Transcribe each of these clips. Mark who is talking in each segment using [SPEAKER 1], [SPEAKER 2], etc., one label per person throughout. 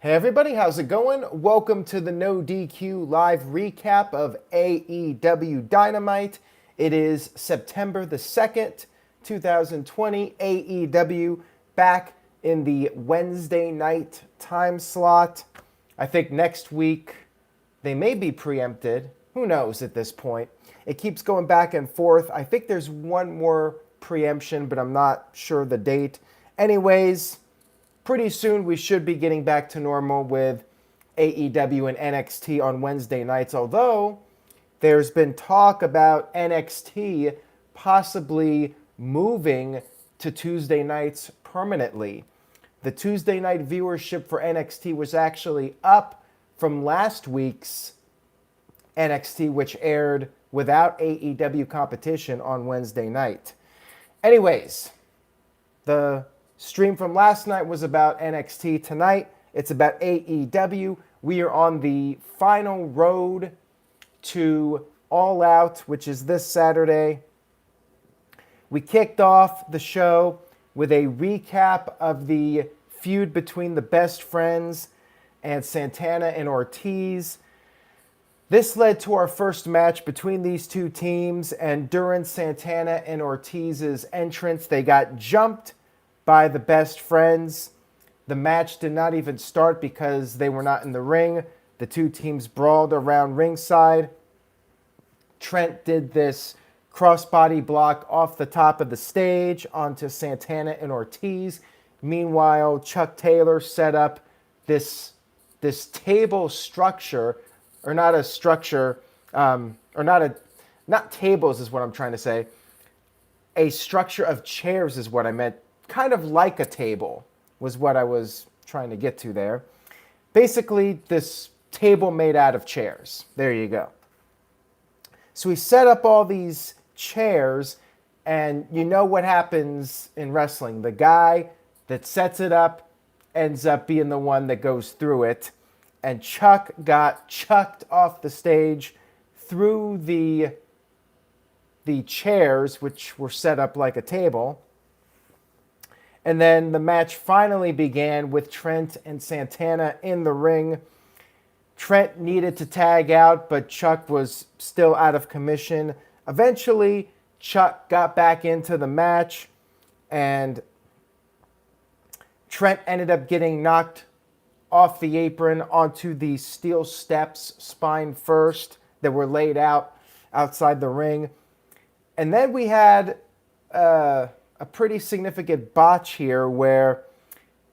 [SPEAKER 1] Hey everybody, how's it going? Welcome to the No DQ live recap of AEW Dynamite. It is September the 2nd, 2020. AEW back in the Wednesday night time slot. I think next week they may be preempted. Who knows at this point? It keeps going back and forth. I think there's one more preemption, but I'm not sure the date. Anyways, pretty soon we should be getting back to normal with AEW and NXT on Wednesday nights, although there's been talk about NXT possibly moving to Tuesday nights permanently. The Tuesday night viewership for NXT was actually up from last week's NXT, which aired without AEW competition on Wednesday night. Anyways, the stream from last night was about NXT. Tonight, it's about AEW. We are on the final road to All Out, which is this Saturday. We kicked off the show with a recap of the feud between the Best Friends and Santana and Ortiz. This led to our first match between these two teams, and during Santana and Ortiz's entrance, they got jumped by the Best Friends. The match did not even start because they were not in the ring. The two teams brawled around ringside. Trent did this crossbody block off the top of the stage onto Santana and Ortiz. Meanwhile, Chuck Taylor set up this table structure, or not a structure, not tables is what I'm trying to say. A structure of chairs is what I meant. Kind of like a table was what I was trying to get to there. Basically, this table made out of chairs. There you go. So we set up all these chairs, and you know what happens in wrestling. The guy that sets it up ends up being the one that goes through it. And Chuck got chucked off the stage through the chairs, which were set up like a table. And then the match finally began with Trent and Santana in the ring. Trent needed to tag out, but Chuck was still out of commission. Eventually, Chuck got back into the match, and Trent ended up getting knocked off the apron onto the steel steps, spine first, that were laid out outside the ring. And then we had a pretty significant botch here where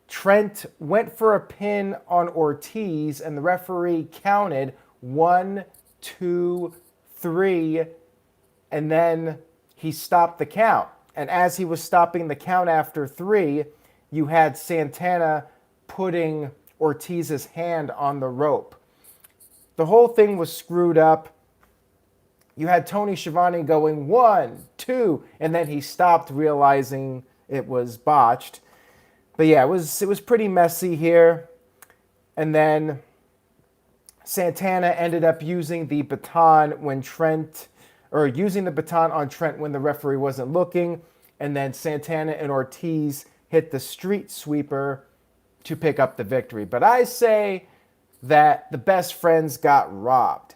[SPEAKER 1] Trent went for a pin on Ortiz, and the referee counted 1, 2, 3, and then he stopped the count. And as he was stopping the count after 3, you had Santana putting Ortiz's hand on the rope. The whole thing was screwed up. You had Tony Schiavone going 1, 2, and then he stopped, realizing it was botched. But yeah, it was pretty messy here. And then Santana ended up using the baton on Trent when the referee wasn't looking. And then Santana and Ortiz hit the street sweeper to pick up the victory. But I say that the Best Friends got robbed.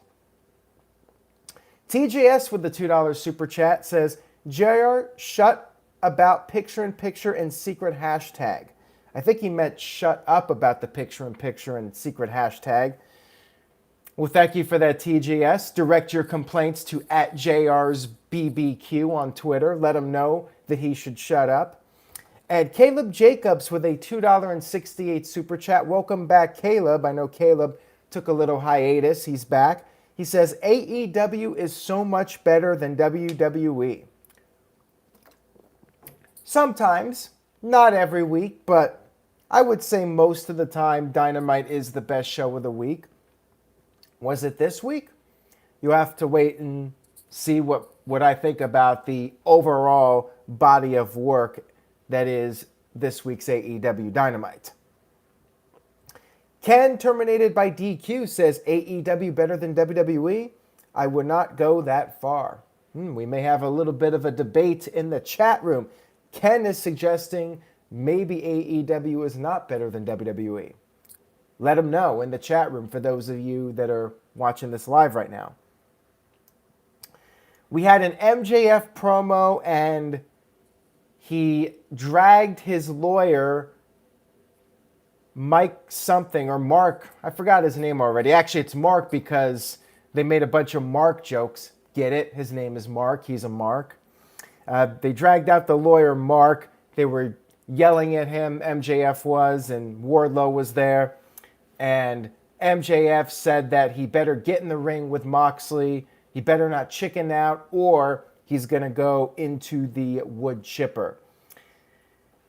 [SPEAKER 1] TJS with the $2 super chat says, JR, shut about picture-in-picture and secret hashtag. I think he meant shut up about the picture-in-picture and secret hashtag. Well, thank you for that, TJS. Direct your complaints to @JRsBBQ on Twitter. Let him know that he should shut up. And Caleb Jacobs with a $2.68 super chat. Welcome back, Caleb. I know Caleb took a little hiatus. He's back. He says, AEW is so much better than WWE. Sometimes, not every week, but I would say most of the time Dynamite is the best show of the week. Was it this week? You have to wait and see what I think about the overall body of work that is this week's AEW Dynamite. Ken, terminated by DQ, says AEW better than WWE? I would not go that far. We may have a little bit of a debate in the chat room. Ken is suggesting maybe AEW is not better than WWE. let them know in the chat room for those of you that are watching this live right now. We had an MJF promo, and he dragged his lawyer, Mike something, or Mark. I forgot his name already. Actually, it's Mark because they made a bunch of Mark jokes. Get it? His name is Mark. He's a Mark. They dragged out the lawyer, Mark. They were yelling at him, MJF was, and Wardlow was there. And MJF said that he better get in the ring with Moxley. He better not chicken out, or he's going to go into the wood chipper.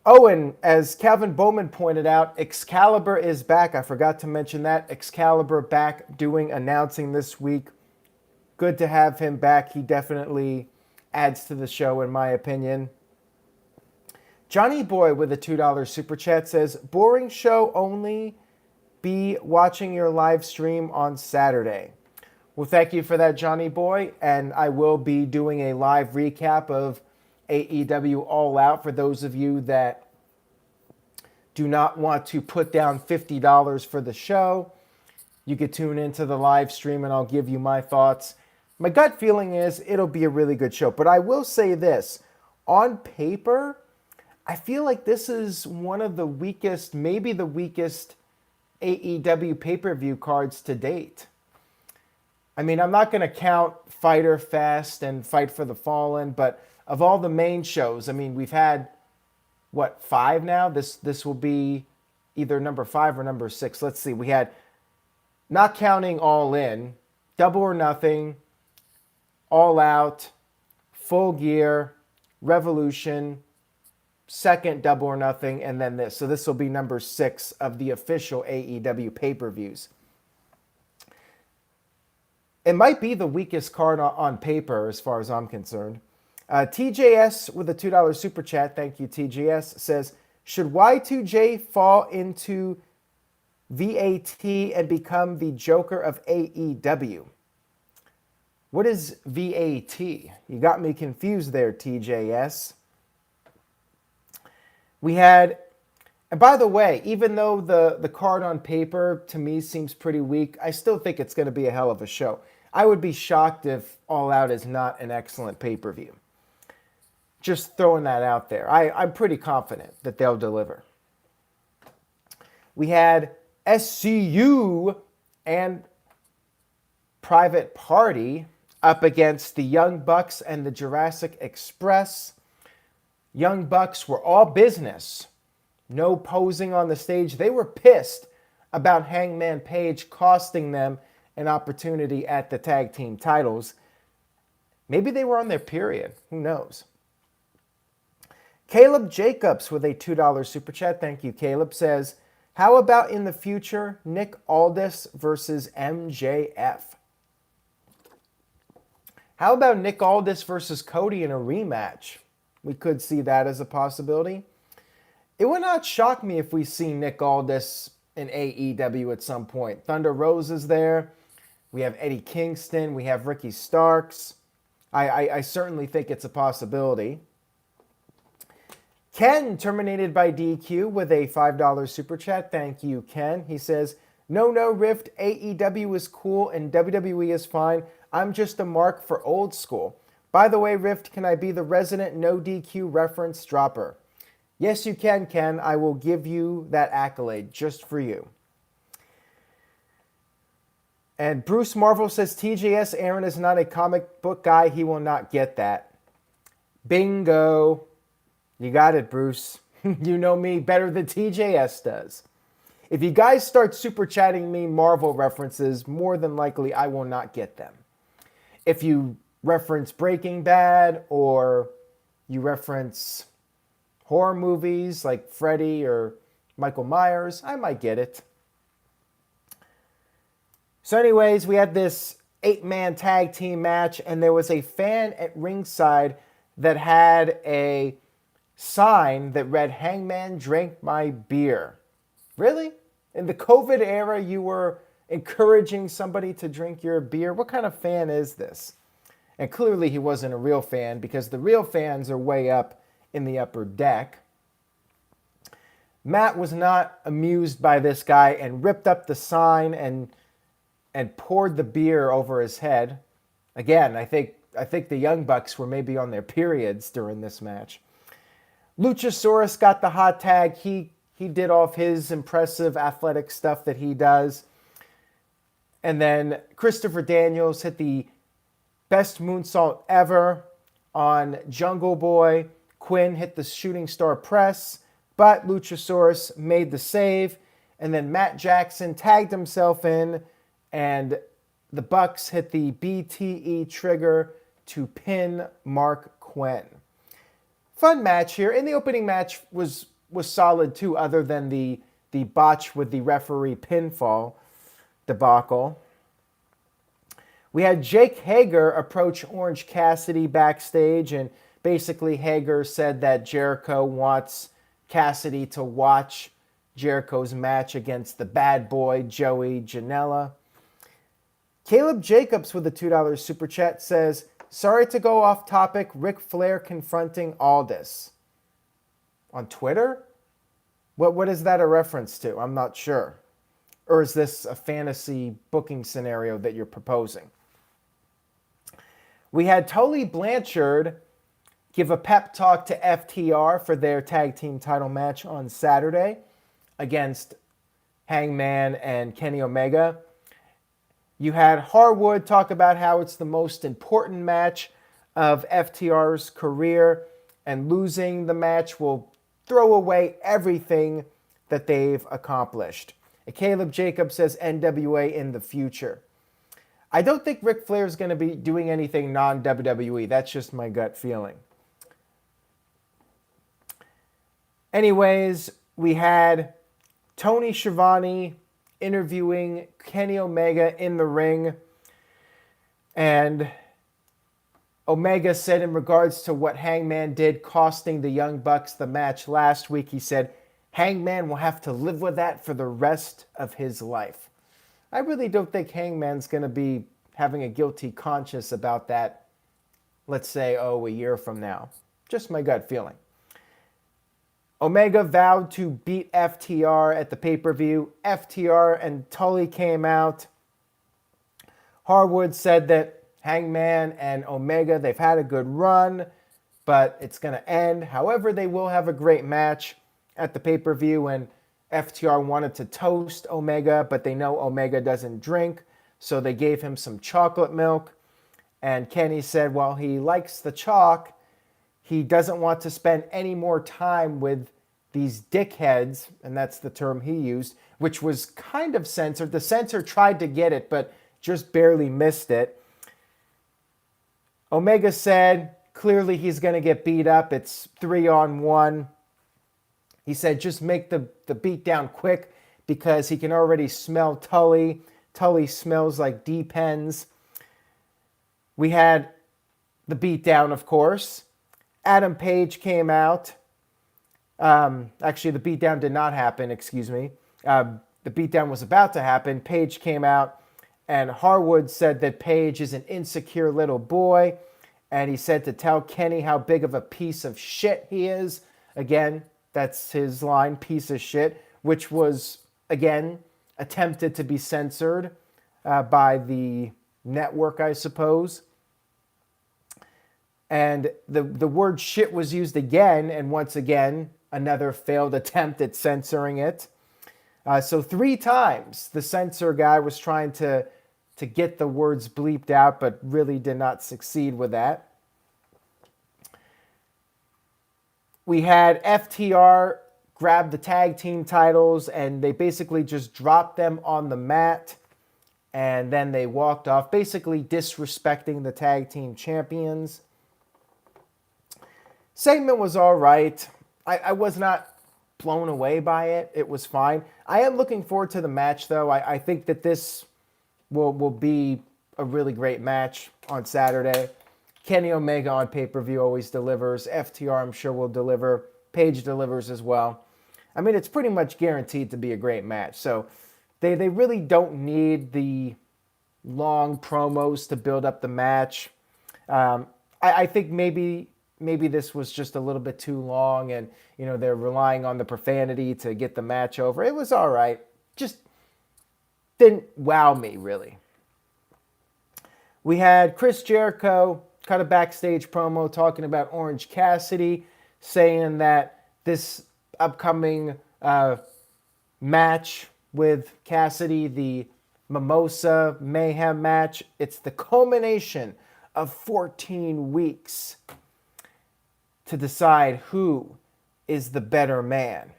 [SPEAKER 1] Oh, and as Calvin Bowman pointed out, Excalibur is back. I forgot to mention that. Excalibur back announcing this week. Good to have him back. He definitely adds to the show, in my opinion. Johnny Boy with a $2 super chat says, boring show only. Be watching your live stream on Saturday. Well, thank you for that, Johnny Boy. And I will be doing a live recap of AEW All Out for those of you that do not want to put down $50 for the show. You could tune into the live stream and I'll give you my thoughts. My gut feeling is it'll be a really good show. But I will say this. On paper, I feel like this is one of the weakest, maybe the weakest AEW pay-per-view cards to date. I mean, I'm not going to count Fyter Fest and Fight for the Fallen, but of all the main shows, I mean, we've had, 5 now? This will be either number 5 or number 6. Let's see. We had, not counting All In, Double or Nothing, All Out, Full Gear, Revolution, second Double or Nothing, and then this. So this will be number 6 of the official AEW pay-per-views. It might be the weakest card on paper as far as I'm concerned. TJS with a $2 super chat, thank you TJS, says, should Y2J fall into VAT and become the Joker of AEW? What is VAT? You got me confused there, TJS. We had, and by the way, even though the card on paper to me seems pretty weak, I still think it's going to be a hell of a show. I would be shocked if All Out is not an excellent pay-per-view. Just throwing that out there. I'm pretty confident that they'll deliver. We had SCU and Private Party up against the Young Bucks and the Jurassic Express. Young Bucks were all business. No posing on the stage. They were pissed about Hangman Page costing them an opportunity at the tag team titles. Maybe they were on their period. Who knows? Caleb Jacobs with a $2 super chat. Thank you, Caleb. Says, how about in the future, Nick Aldis versus MJF? How about Nick Aldis versus Cody in a rematch? We could see that as a possibility. It would not shock me if we see Nick Aldis in AEW at some point. Thunder Rosa's there. We have Eddie Kingston. We have Ricky Starks. I certainly think it's a possibility. Ken terminated by DQ with a $5 super chat. Thank you, Ken. He says, no, Rift. AEW is cool and WWE is fine. I'm just a mark for old school. By the way, Rift, can I be the resident no DQ reference dropper? Yes, you can, Ken. I will give you that accolade just for you. And Bruce Marvel says, TJS Aaron is not a comic book guy. He will not get that. Bingo. You got it, Bruce. You know me better than TJS does. If you guys start super chatting me Marvel references, more than likely I will not get them. If you reference Breaking Bad or you reference horror movies like Freddy or Michael Myers, I might get it. So anyways, we had this 8-man tag team match, and there was a fan at ringside that had a sign that read, Hangman drank my beer. Really? In the COVID era, you were encouraging somebody to drink your beer? What kind of fan is this? And clearly he wasn't a real fan, because the real fans are way up in the upper deck. Matt was not amused by this guy and ripped up the sign and poured the beer over his head. Again, I think the Young Bucks were maybe on their periods during this match. Luchasaurus got the hot tag. He did off his impressive athletic stuff that he does. And then Christopher Daniels hit the best moonsault ever on Jungle Boy. Quinn hit the shooting star press, but Luchasaurus made the save. And then Matt Jackson tagged himself in, and the Bucks hit the BTE trigger to pin Mark Quinn. Fun match here. And the opening match was solid too, other than the botch with the referee pinfall debacle. We had Jake Hager approach Orange Cassidy backstage, and basically Hager said that Jericho wants Cassidy to watch Jericho's match against the bad boy Joey Janela. Caleb Jacobs with a $2 super chat says, sorry to go off topic, Ric Flair confronting Aldis. On Twitter? What is that a reference to? I'm not sure. Or is this a fantasy booking scenario that you're proposing? We had Tully Blanchard give a pep talk to FTR for their tag team title match on Saturday against Hangman and Kenny Omega. You had Harwood talk about how it's the most important match of FTR's career, and losing the match will throw away everything that they've accomplished. And Caleb Jacobs says NWA in the future. I don't think Ric Flair is going to be doing anything non-WWE. That's just my gut feeling. Anyways, we had Tony Schiavone interviewing Kenny Omega in the ring. And Omega said in regards to what Hangman did, costing the Young Bucks the match last week, he said, Hangman will have to live with that for the rest of his life. I really don't think Hangman's going to be having a guilty conscience about that, let's say, a year from now. Just my gut feeling. Omega vowed to beat FTR at the pay-per-view. FTR and Tully came out. Harwood said that Hangman and Omega, they've had a good run, but it's going to end. However, they will have a great match at the pay-per-view, and FTR wanted to toast Omega, but they know Omega doesn't drink, so they gave him some chocolate milk. And Kenny said, while he likes the chalk, he doesn't want to spend any more time with these dickheads, and that's the term he used, which was kind of censored. The censor tried to get it, but just barely missed it. Omega said, clearly he's going to get beat up. It's 3-on-1. He said, just make the beatdown quick because he can already smell Tully. Tully smells like D-pens. We had the beatdown, of course. Adam Page came out. Actually, the beatdown did not happen, excuse me. The beatdown was about to happen. Page came out, and Harwood said that Page is an insecure little boy, and he said to tell Kenny how big of a piece of shit he is. Again, that's his line, piece of shit, which was, again, attempted to be censored by the network, I suppose. And the word shit was used again, and once again, another failed attempt at censoring it. So 3 times the censor guy was trying to get the words bleeped out, but really did not succeed with that. We had FTR grab the tag team titles, and they basically just dropped them on the mat, and then they walked off, basically disrespecting the tag team champions. Segment was all right. I was not blown away by it. It was fine. I am looking forward to the match, though. I think that this will be a really great match on Saturday. Kenny Omega on pay-per-view always delivers. FTR, I'm sure, will deliver. Page delivers as well. I mean, it's pretty much guaranteed to be a great match. So they really don't need the long promos to build up the match. I think maybe maybe this was just a little bit too long and, they're relying on the profanity to get the match over. It was all right. Just didn't wow me, really. We had Chris Jericho cut a backstage promo talking about Orange Cassidy, saying that this upcoming match with Cassidy, the Mimosa Mayhem match, it's the culmination of 14 weeks to decide who is the better man.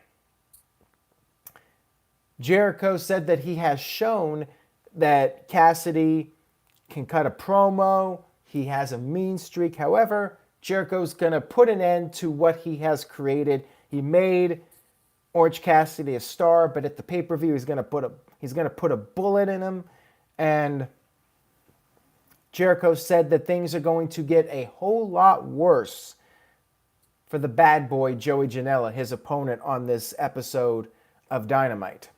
[SPEAKER 1] Jericho said that he has shown that Cassidy can cut a promo. He has a mean streak. However, Jericho's going to put an end to what he has created. He made Orange Cassidy a star, but at the pay-per-view, he's going to put a bullet in him. And Jericho said that things are going to get a whole lot worse for the bad boy Joey Janela, his opponent on this episode of Dynamite.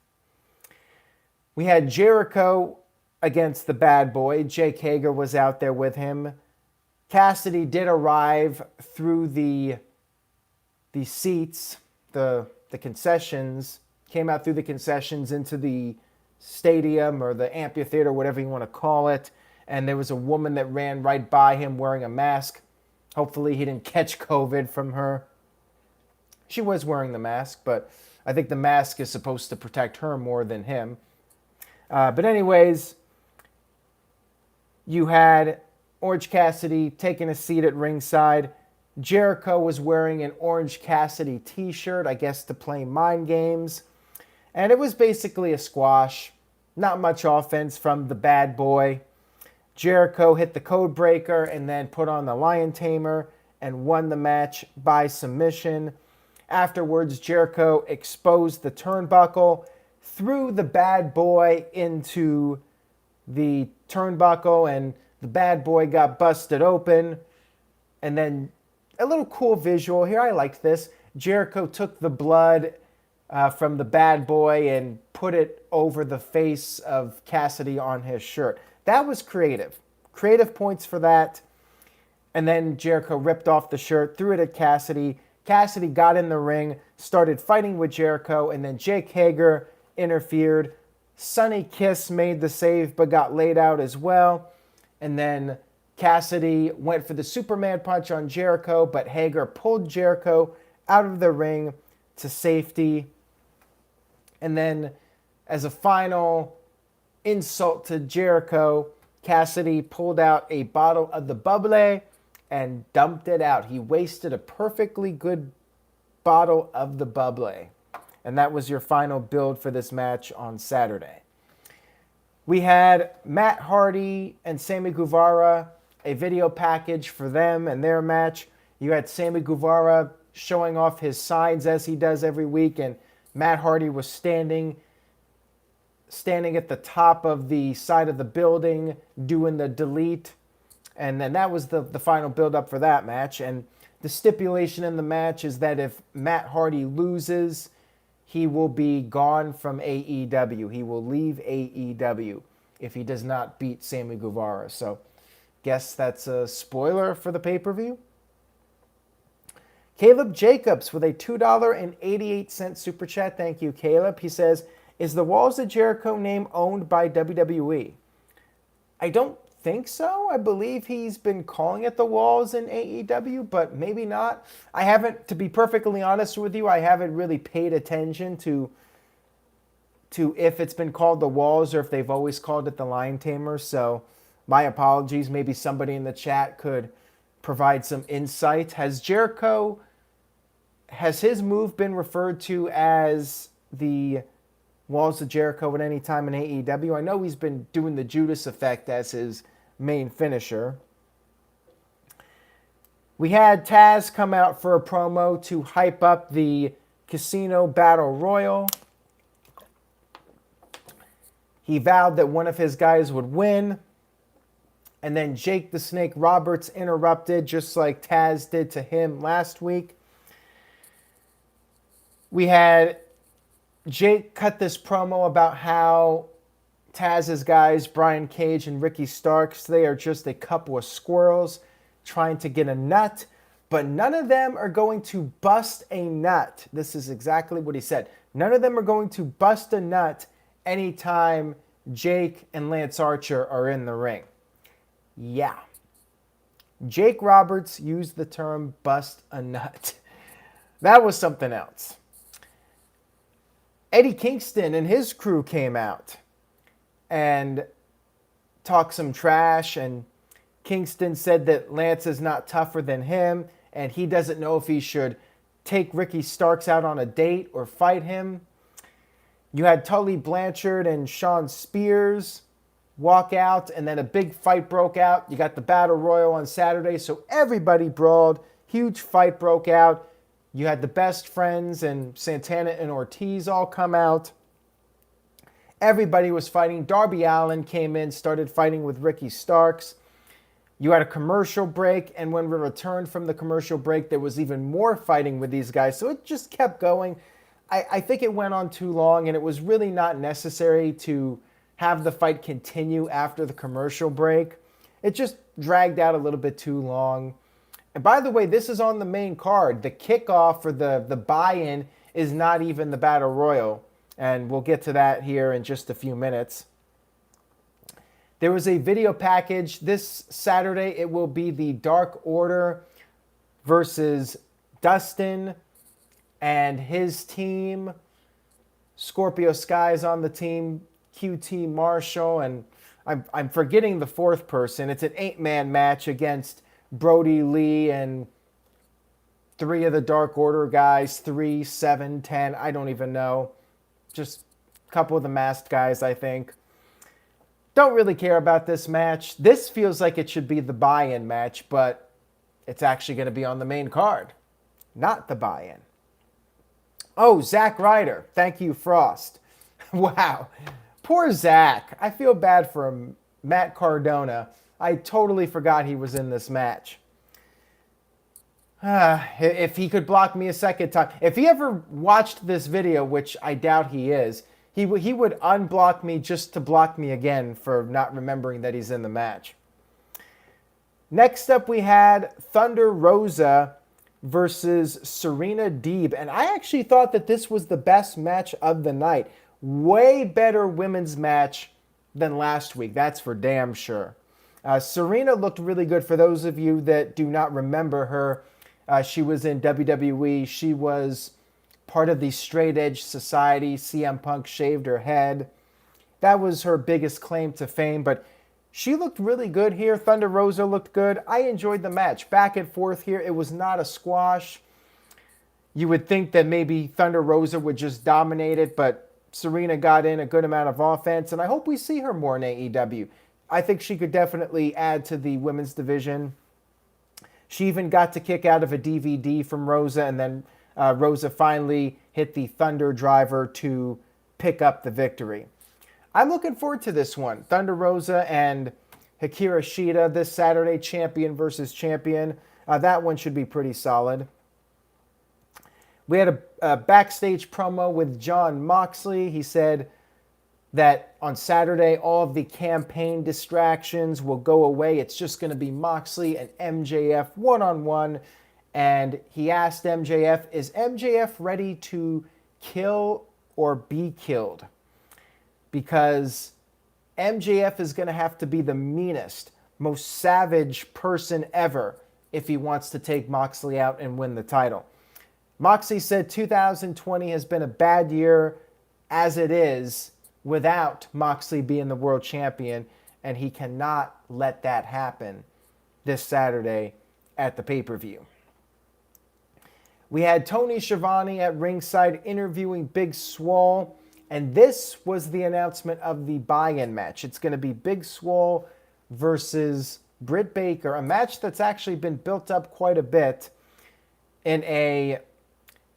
[SPEAKER 1] We had Jericho against the bad boy. Jake Hager was out there with him. Cassidy did arrive through the seats, the concessions, came out through the concessions into the stadium or the amphitheater, whatever you want to call it. And there was a woman that ran right by him wearing a mask. Hopefully he didn't catch COVID from her. She was wearing the mask, but I think the mask is supposed to protect her more than him. But anyways, you had Orange Cassidy taking a seat at ringside. Jericho was wearing an Orange Cassidy t-shirt, I guess to play mind games. And it was basically a squash. Not much offense from the bad boy. Jericho hit the code breaker and then put on the Lion Tamer and won the match by submission. Afterwards, Jericho exposed the turnbuckle, threw the bad boy into the turnbuckle, and the bad boy got busted open. And then a little cool visual here. I liked this. Jericho took the blood from the bad boy and put it over the face of Cassidy on his shirt. That was creative. Creative points for that. And then Jericho ripped off the shirt, threw it at Cassidy. Cassidy got in the ring, started fighting with Jericho, and then Jake Hager interfered. Sonny Kiss made the save but got laid out as well. And then Cassidy went for the Superman punch on Jericho, but Hager pulled Jericho out of the ring to safety. And then as a final insult to Jericho, Cassidy pulled out a bottle of the bubbly and dumped it out. He wasted a perfectly good bottle of the bubbly. And that was your final build for this match on Saturday. We had Matt Hardy and Sammy Guevara, a video package for them and their match. You had Sammy Guevara showing off his sides as he does every week, and Matt Hardy was standing at the top of the side of the building doing the delete. And then that was the final build-up for that match. And the stipulation in the match is that if Matt Hardy loses, he will be gone from AEW. He will leave AEW if he does not beat Sammy Guevara. So guess that's a spoiler for the pay-per-view. Caleb Jacobs with a $2.88 super chat. Thank you, Caleb. He says, is the Walls of Jericho name owned by WWE? I don't think so. I believe he's been calling it the Walls in AEW, but maybe not. I haven't, to be perfectly honest with you, I haven't really paid attention to if it's been called the Walls or if they've always called it the Lion Tamer. So my apologies. Maybe somebody in the chat could provide some insight. Has his move been referred to as the Walls of Jericho at any time in AEW? I know he's been doing the Judas effect as his main finisher. We had Taz come out for a promo to hype up the Casino Battle Royal. He vowed that one of his guys would win. And then Jake the Snake Roberts interrupted, just like Taz did to him last week. We had Jake cut this promo about how Taz's guys, Brian Cage and Ricky Starks, they are just a couple of squirrels trying to get a nut, but none of them are going to bust a nut. This is exactly what he said. None of them are going to bust a nut anytime Jake and Lance Archer are in the ring. Yeah. Jake Roberts used the term bust a nut. That was something else. Eddie Kingston and his crew came out and talked some trash, and Kingston said that Lance is not tougher than him, and he doesn't know if he should take Ricky Starks out on a date or fight him. You had Tully Blanchard and Sean Spears walk out, and then a big fight broke out. You got the Battle Royal on Saturday, so everybody brawled. Huge fight broke out. You had the Best Friends and Santana and Ortiz all come out. Everybody was fighting. Darby Allin came in, started fighting with Ricky Starks. You had a commercial break, and when we returned from the commercial break, there was even more fighting with these guys. So it just kept going. I think it went on too long, and it was really not necessary to have the fight continue after the commercial break. It just dragged out a little bit too long. And by the way, this is on the main card. The kickoff for the buy-in is not even the Battle Royal. And we'll get to that here in just a few minutes. There was a video package. This Saturday, it will be the Dark Order versus Dustin and his team. Scorpio Sky's on the team. QT Marshall. And I'm forgetting the fourth person. It's an 8-man match against Brody Lee and 3 of the Dark Order guys, 3, 7, 10, I don't even know. Just a couple of the masked guys, I think. Don't really care about this match. This feels like it should be the buy-in match, but it's actually going to be on the main card, not the buy-in. Oh, Zack Ryder. Thank you, Frost. Wow. Poor Zack. I feel bad for him. Matt Cardona. I totally forgot he was in this match. If he could block me a second time. If he ever watched this video, which I doubt he is, he would unblock me just to block me again for not remembering that he's in the match. Next up, we had Thunder Rosa versus Serena Deeb. And I actually thought that this was the best match of the night. Way better women's match than last week. That's for damn sure. Serena looked really good. For those of you that do not remember her, she was in WWE. She was part of the Straight Edge Society. CM Punk shaved her head. That was her biggest claim to fame, but she looked really good here. Thunder Rosa looked good. I enjoyed the match. Back and forth here. It was not a squash. You would think that maybe Thunder Rosa would just dominate it, but Serena got in a good amount of offense, and I hope we see her more in AEW. I think she could definitely add to the women's division. She even got to kick out of a DVD from Rosa, and then Rosa finally hit the Thunder Driver to pick up the victory. I'm looking forward to this one. Thunder Rosa and Hikaru Shida this Saturday, champion versus champion. That one should be pretty solid. We had a backstage promo with Jon Moxley. He said that on Saturday, all of the campaign distractions will go away. It's just going to be Moxley and MJF one-on-one. And he asked MJF, is MJF ready to kill or be killed? Because MJF is going to have to be the meanest, most savage person ever if he wants to take Moxley out and win the title. Moxley said 2020 has been a bad year as it is without Moxley being the world champion, and he cannot let that happen this Saturday at the pay-per-view. We had Tony Schiavone at ringside interviewing Big Swole, and this was the announcement of the buy-in match. It's going to be Big Swole versus Britt Baker, a match that's actually been built up quite a bit in a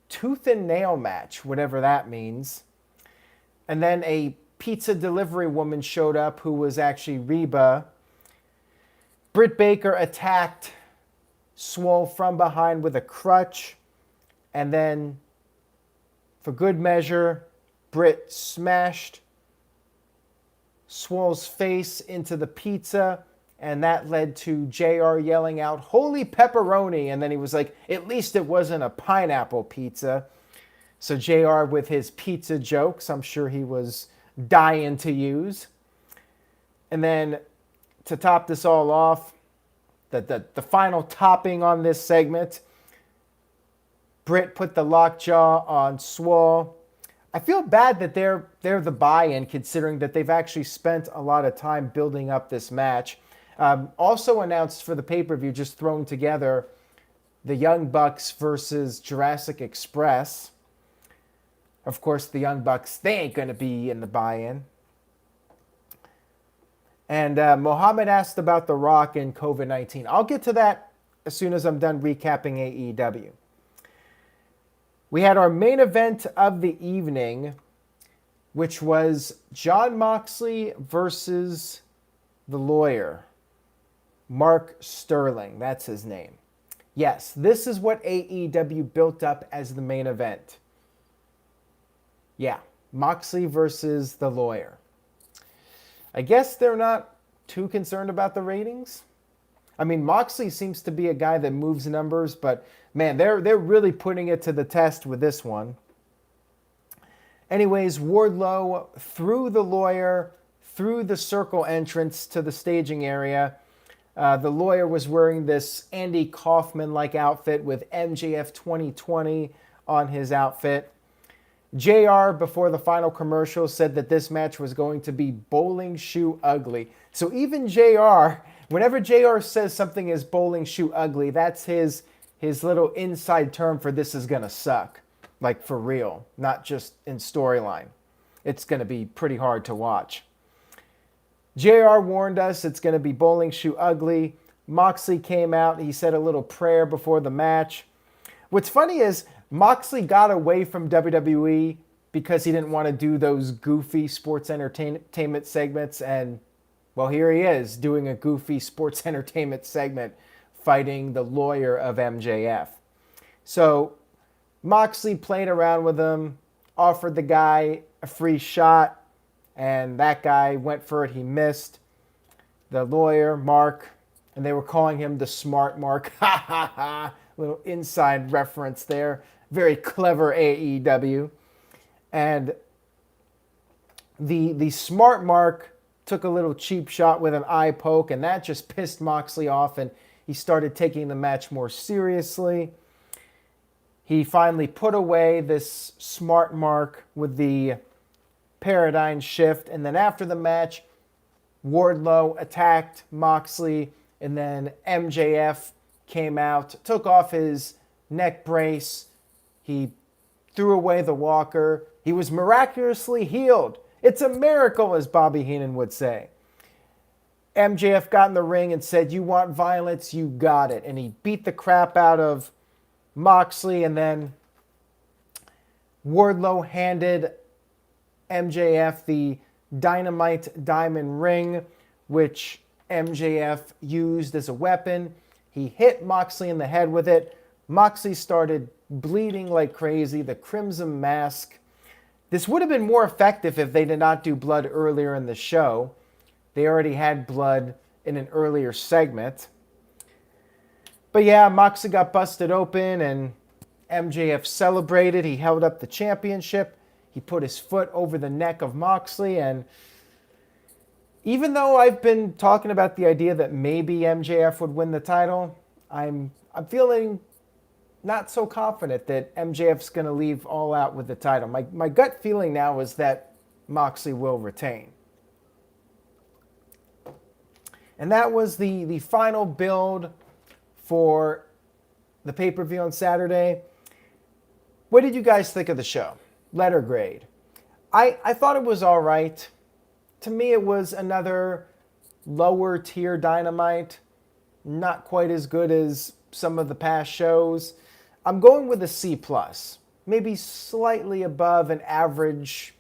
[SPEAKER 1] tooth and nail match, whatever that means. And then a pizza delivery woman showed up who was actually Reba. Britt Baker attacked Swole from behind with a crutch. And then, for good measure, Britt smashed Swole's face into the pizza and that led to JR yelling out, "Holy pepperoni!" And then he was like, "At least it wasn't a pineapple pizza." So JR with his pizza jokes, I'm sure he was dying to use. And then to top this all off, the final topping on this segment, Britt put the lockjaw on Swole. I feel bad that they're the buy-in, considering that they've actually spent a lot of time building up this match. Also announced for the pay-per-view, just thrown together, the Young Bucks versus Jurassic Express. Of course, the Young Bucks, they ain't going to be in the buy-in. And Mohammed asked about The Rock and COVID-19. I'll get to that as soon as I'm done recapping AEW. We had our main event of the evening, which was Jon Moxley versus the lawyer, Mark Sterling. That's his name. Yes, this is what AEW built up as the main event. Yeah, Moxley versus the lawyer. I guess they're not too concerned about the ratings. I mean, Moxley seems to be a guy that moves numbers, but man, they're really putting it to the test with this one. Anyways, Wardlow threw the lawyer through the circle entrance to the staging area. The lawyer was wearing this Andy Kaufman-like outfit with MJF 2020 on his outfit. JR, before the final commercial, said that this match was going to be bowling shoe ugly. So even JR, whenever JR says something is bowling shoe ugly, that's his little inside term for this is going to suck. Like for real, not just in storyline. It's going to be pretty hard to watch. JR warned us it's going to be bowling shoe ugly. Moxley came out. He said a little prayer before the match. What's funny is Moxley got away from WWE because he didn't want to do those goofy sports entertainment segments. And, well, here he is doing a goofy sports entertainment segment fighting the lawyer of MJF. So Moxley played around with him, offered the guy a free shot, and that guy went for it. He missed. The lawyer, Mark, and they were calling him the smart Mark. Ha ha ha. Little inside reference there. Very clever AEW. And the smart Mark took a little cheap shot with an eye poke, and that just pissed Moxley off, and he started taking the match more seriously. He finally put away this smart Mark with the paradigm shift, and then after the match, Wardlow attacked Moxley, and then MJF came out, took off his neck brace. He threw away the walker. He was miraculously healed. It's a miracle, as Bobby Heenan would say. MJF got in the ring and said, "You want violence? You got it." And he beat the crap out of Moxley, and then Wardlow handed MJF the Dynamite Diamond Ring, which MJF used as a weapon. He hit Moxley in the head with it. Moxley started bleeding like crazy, the Crimson Mask. This would have been more effective if they did not do blood earlier in the show. They already had blood in an earlier segment. But yeah, Moxley got busted open and MJF celebrated. He held up the championship. He put his foot over the neck of Moxley, and even though I've been talking about the idea that maybe MJF would win the title, I'm feeling not so confident that MJF's going to leave All Out with the title. My gut feeling now is that Moxley will retain. And that was the final build for the pay-per-view on Saturday. What did you guys think of the show? Letter grade. I thought it was all right. To me, it was another lower tier Dynamite. Not quite as good as some of the past shows. I'm going with a C+. Maybe slightly above an average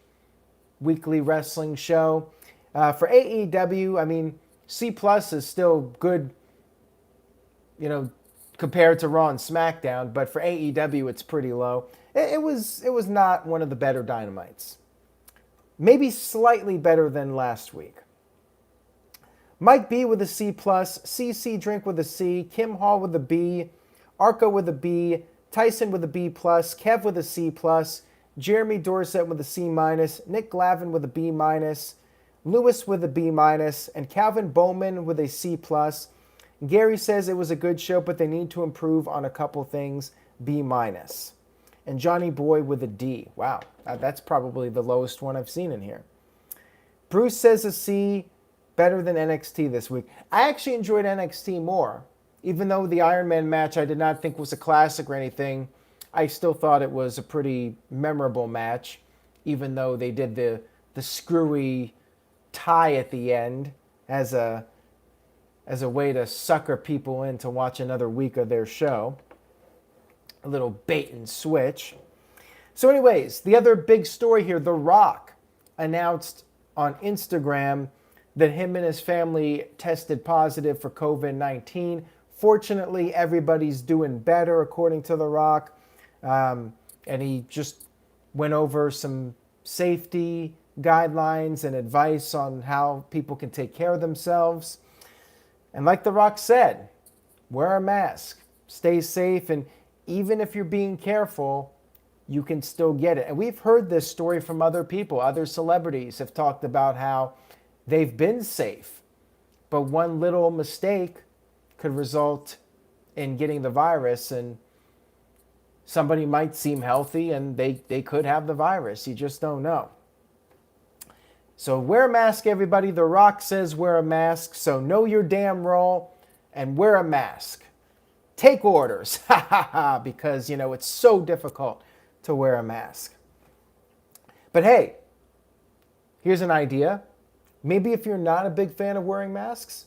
[SPEAKER 1] weekly wrestling show. For AEW, I mean, C+ is still good, compared to Raw and SmackDown, but for AEW, it's pretty low. It was not one of the better Dynamites. Maybe slightly better than last week. Mike B with a C+, CC Drink with a C, Kim Hall with a B, Arco with a B, Tyson with a B+, Kev with a C+, Jeremy Dorset with a C-, Nick Glavin with a B-, Lewis with a B-, and Calvin Bowman with a C+. Gary says it was a good show, but they need to improve on a couple things, B-. And Johnny Boy with a D. Wow, that's probably the lowest one I've seen in here. Bruce says a C, better than NXT this week. I actually enjoyed NXT more. Even though the Iron Man match I did not think was a classic or anything, I still thought it was a pretty memorable match, even though they did the screwy tie at the end as a way to sucker people in to watch another week of their show. A little bait and switch. So anyways, the other big story here, The Rock announced on Instagram that him and his family tested positive for COVID-19. Fortunately, everybody's doing better, according to The Rock. And he just went over some safety guidelines and advice on how people can take care of themselves. And like The Rock said, wear a mask, stay safe, and even if you're being careful, you can still get it. And we've heard this story from other people. Other celebrities have talked about how they've been safe, but one little mistake could result in getting the virus, and somebody might seem healthy and they could have the virus. You just don't know. So wear a mask, everybody. The Rock says wear a mask, so know your damn role and wear a mask. Take orders, because, it's so difficult to wear a mask. But hey, here's an idea. Maybe if you're not a big fan of wearing masks,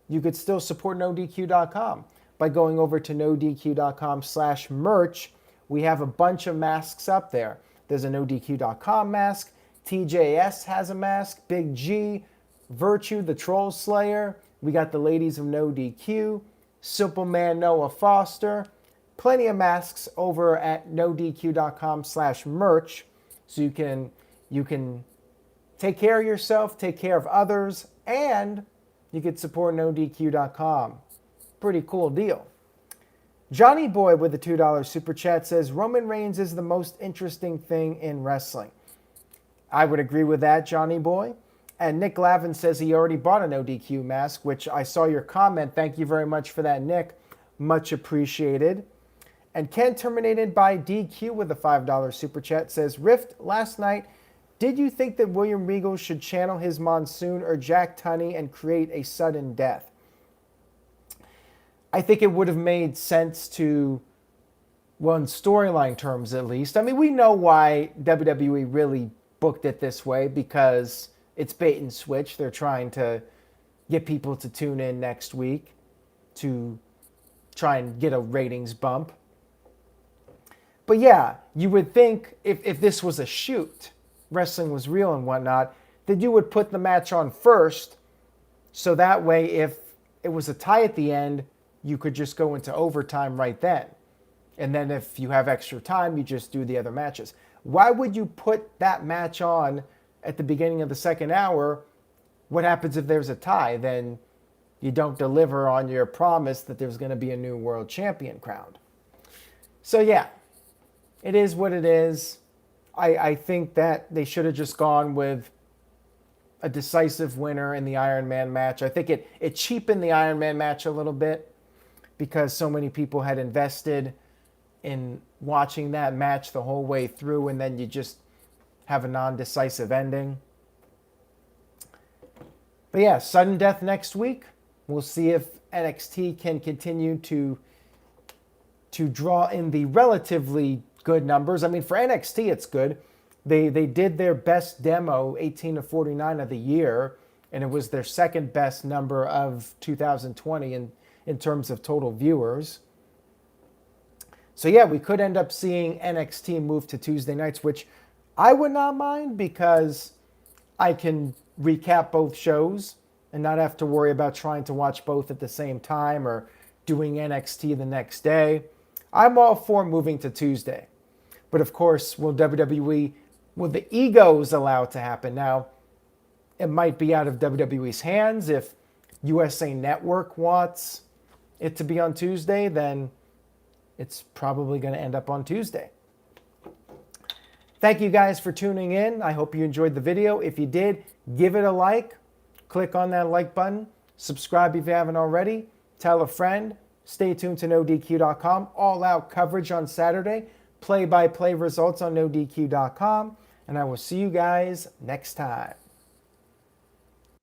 [SPEAKER 1] you could still support NoDQ.com by going over to NoDQ.com/merch. We have a bunch of masks up there. There's a NoDQ.com mask. TJS has a mask. Big G, Virtue, the Troll Slayer. We got the ladies of NoDQ. Simple Man Noah Foster. Plenty of masks over at NoDQ.com/merch. So you can take care of yourself, take care of others, and you could support NoDQ.com. Pretty cool deal. Johnny Boy with the $2 super chat says, Roman Reigns is the most interesting thing in wrestling. I would agree with that, Johnny Boy. And Nick Glavin says he already bought a NoDQ mask, which I saw your comment. Thank you very much for that, Nick. Much appreciated. And Ken Terminated by DQ with a $5 super chat says, Rift, last night, did you think that William Regal should channel his Monsoon or Jack Tunney and create a sudden death? I think it would have made sense to, well, in storyline terms at least. I mean, we know why WWE really booked it this way, because it's bait and switch. They're trying to get people to tune in next week to try and get a ratings bump. But yeah, you would think if this was a shoot, wrestling was real and whatnot, that you would put the match on first, so that way if it was a tie at the end, you could just go into overtime right then. And then if you have extra time, you just do the other matches. Why would you put that match on at the beginning of the second hour? What happens if there's a tie? Then you don't deliver on your promise that there's going to be a new world champion crowned. So yeah, it is what it is. I think that they should have just gone with a decisive winner in the Iron Man match. I think it cheapened the Iron Man match a little bit because so many people had invested in watching that match the whole way through, and then you just have a non-decisive ending. But yeah, sudden death next week. We'll see if NXT can continue to draw in the relatively good numbers. I mean, for NXT, it's good. They did their best demo, 18-49 of the year, and it was their second best number of 2020 in terms of total viewers. So yeah, we could end up seeing NXT move to Tuesday nights, which I would not mind, because I can recap both shows and not have to worry about trying to watch both at the same time or doing NXT the next day. I'm all for moving to Tuesday. But of course, will the egos allow it to happen? Now, it might be out of WWE's hands if USA Network wants it to be on Tuesday, then it's probably going to end up on Tuesday. Thank you guys for tuning in. I hope you enjoyed the video. If you did, give it a like. Click on that like button. Subscribe if you haven't already. Tell a friend. Stay tuned to NoDQ.com. All-out coverage on Saturday. Play-by-play results on NoDQ.com. And I will see you guys next time.